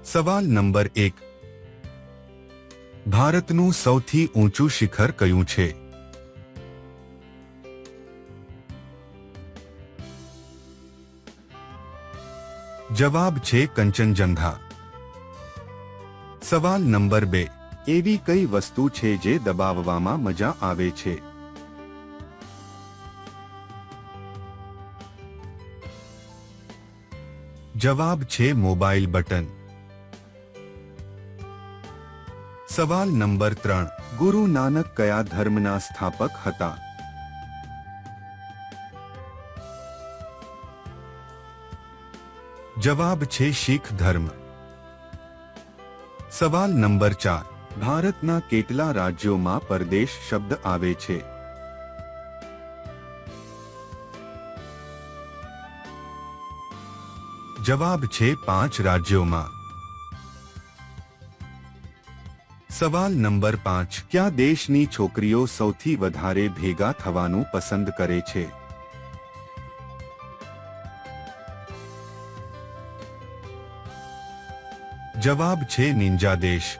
સવાલ નંબર 1. ભારતનું સૌથી ઊંચું શિખર કયું છે? જવાબ છે કંચનજંઘા. સવાલ નંબર 2. એવી કઈ વસ્તુ છે જે દબાવવામાં મજા આવે છે? જવાબ છે મોબાઈલ બટન. સવાલ નંબર 3. ગુરુ નાનક કયા ધર્મના સ્થાપક હતા? જવાબ છે શીખ ધર્મ. સવાલ નંબર 4. ભારતના કેટલા રાજ્યોમાં પરદેશ શબ્દ આવે છે? જવાબ છે 5 રાજ્યોમાં. સવાલ નંબર 5. કયા દેશની છોકરીઓ સૌથી વધારે ભેગા થવાનું પસંદ કરે છે? જવાબ છે નિંજા દેશ.